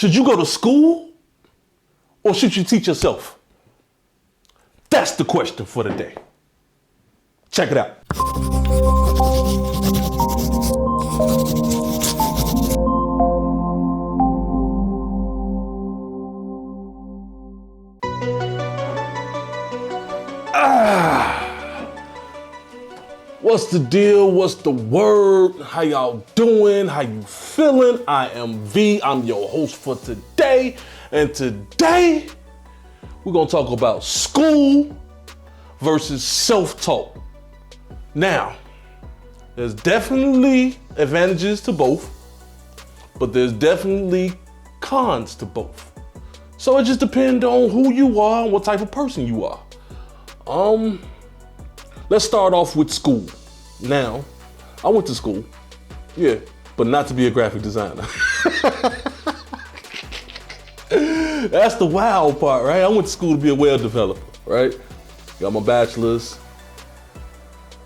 Should you go to school or should you teach yourself? That's the question for the day. Check it out. What's the deal? What's the word? How y'all doing? How you feeling? I am V. I'm your host for today. And today, we're gonna talk about school versus self-taught. Now, there's definitely advantages to both, but there's definitely cons to both. So it just depends on who you are and what type of person you are. Let's start off with school. Now, I went to school, yeah, but not to be a graphic designer. That's the wild part, right? I went to school to be a web developer, right? Got my bachelor's.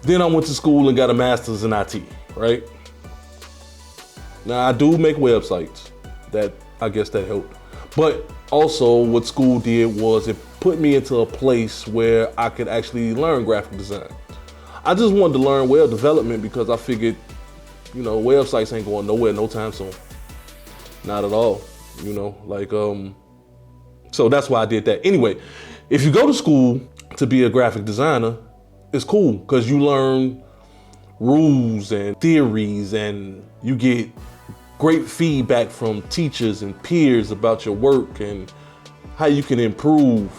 Then I went to school and got a master's in IT, right? Now I do make websites. I guess that helped. But also what school did was it put me into a place where I could actually learn graphic design. I just wanted to learn web development because I figured, websites ain't going nowhere no time soon. Not at all, so that's why I did that. Anyway, if you go to school to be a graphic designer, it's cool because you learn rules and theories and you get great feedback from teachers and peers about your work and how you can improve.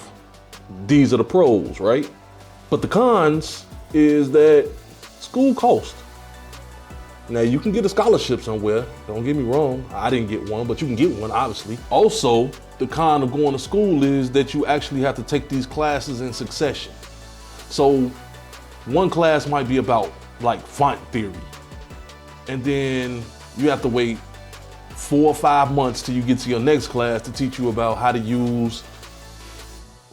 These are the pros, right? But the cons is that school costs. Now you can get a scholarship somewhere, don't get me wrong, I didn't get one, but you can get one obviously. Also, the con of going to school is that you actually have to take these classes in succession. So one class might be about like font theory, and then you have to wait 4 or 5 months till you get to your next class to teach you about how to use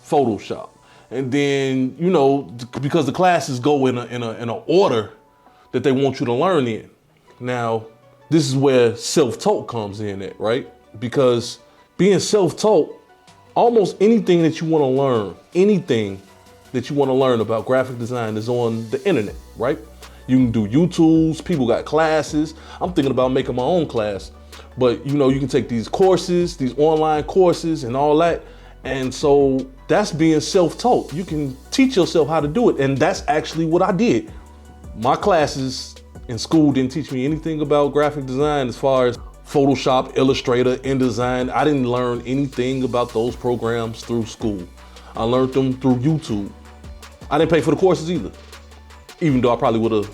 Photoshop. And then, because the classes go in an order that they want you to learn in. Now, this is where self-taught comes in at, right? Because being self-taught, almost anything that you want to learn about graphic design is on the internet, right? You can do YouTubes, people got classes. I'm thinking about making my own class, but you can take these courses, these online courses and all that. And so that's being self-taught. You can teach yourself how to do it. And that's actually what I did. My classes in school didn't teach me anything about graphic design as far as Photoshop, Illustrator, InDesign. I didn't learn anything about those programs through school. I learned them through YouTube. I didn't pay for the courses either, even though I probably would have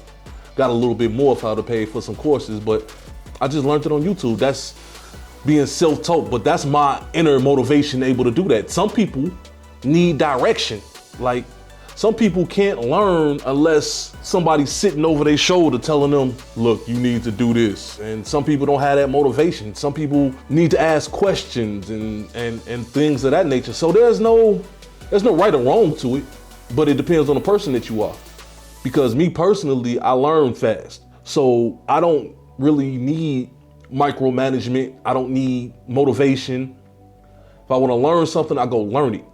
got a little bit more if I would have paid for some courses, but I just learned it on YouTube. That's being self-taught, but that's my inner motivation able to do that. Some people need direction. Like some people can't learn unless somebody's sitting over their shoulder telling them, look, you need to do this. And some people don't have that motivation. Some people need to ask questions and things of that nature. So there's no right or wrong to it, but it depends on the person that you are. Because me personally, I learn fast. So I don't really need micromanagement. I don't need motivation. If I want to learn something, I go learn it.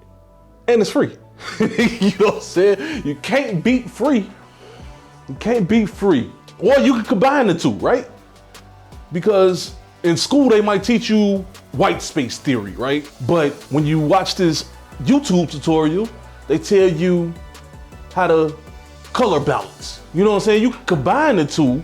And it's free. You know what I'm saying? You can't beat free. You can't beat free. Or you can combine the two, right? Because in school, they might teach you white space theory, right? But when you watch this YouTube tutorial, they tell you how to color balance. You know what I'm saying? You can combine the two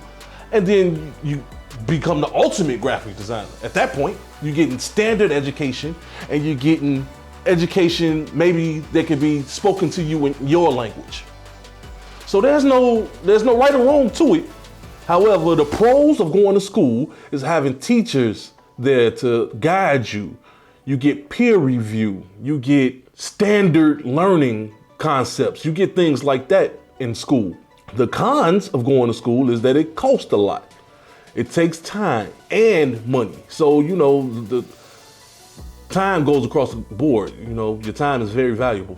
and then you become the ultimate graphic designer. At that point, you're getting standard education and you're getting education maybe that can be spoken to you in your language. So there's no right or wrong to it. However, the pros of going to school is having teachers there to guide you. You get peer review, you get standard learning concepts, you get things like that in school. The cons of going to school is that it costs a lot. It takes time and money. So, the time goes across the board. Your time is very valuable.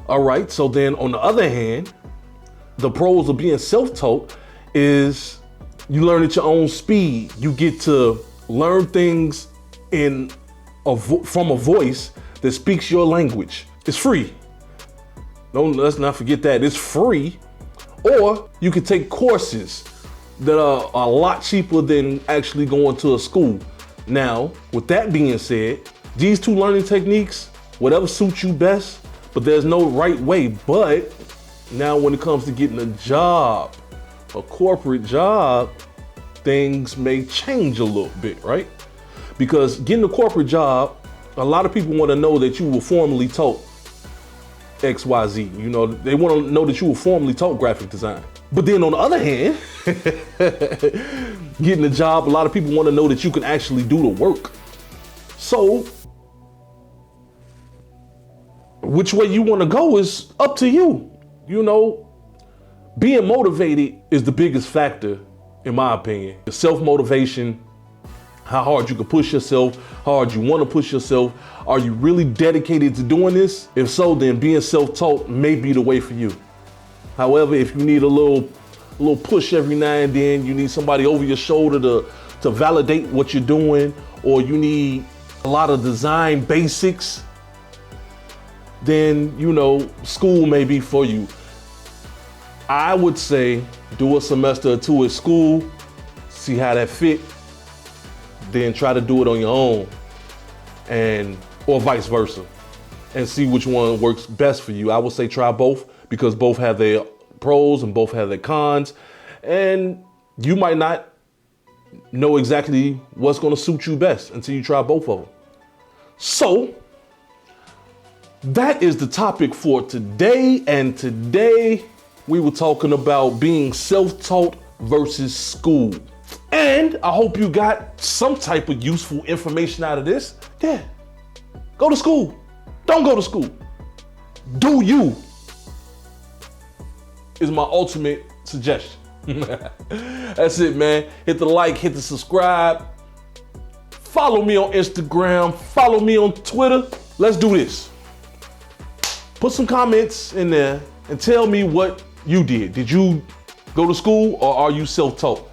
All right, so then on the other hand, the pros of being self-taught is you learn at your own speed. You get to learn things in from a voice that speaks your language. It's free. Let's not forget that. It's free. Or you can take courses that are a lot cheaper than actually going to a school. Now, with that being said, these two learning techniques, whatever suits you best, but there's no right way. But now when it comes to getting a job, a corporate job, things may change a little bit, right? Because getting a corporate job, a lot of people want to know that you were formally taught XYZ. You know, they want to know that you were formally taught graphic design. But then on the other hand, getting a job, a lot of people want to know that you can actually do the work. So which way you want to go is up to you. You know, being motivated is the biggest factor, in my opinion. The self-motivation, how hard you can push yourself, how hard you want to push yourself. Are you really dedicated to doing this? If so, then being self-taught may be the way for you. However, if you need a little push every now and then, you need somebody over your shoulder to validate what you're doing, or you need a lot of design basics, then, you know, school may be for you. I would say do a semester or two at school, see how that fit, then try to do it on your own, or vice versa, and see which one works best for you. I would say try both, because both have their pros and both have their cons, and you might not know exactly what's going to suit you best until you try both of them. So that is the topic for today, and today we were talking about being self-taught versus school. And I hope you got some type of useful information out of this. Yeah, go to school. Don't go to school. Do you is my ultimate suggestion. That's it, man. Hit the like, hit the subscribe. Follow me on Instagram. Follow me on Twitter. Let's do this. Put some comments in there and tell me what you did. Did you go to school, or are you self-taught?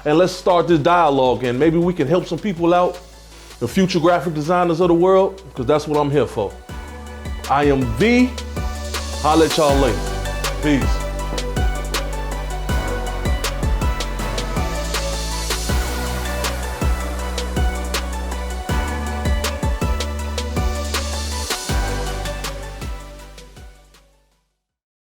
And let's start this dialogue, and maybe we can help some people out, the future graphic designers of the world, because that's what I'm here for. I am V. Holla at y'all later. Peace.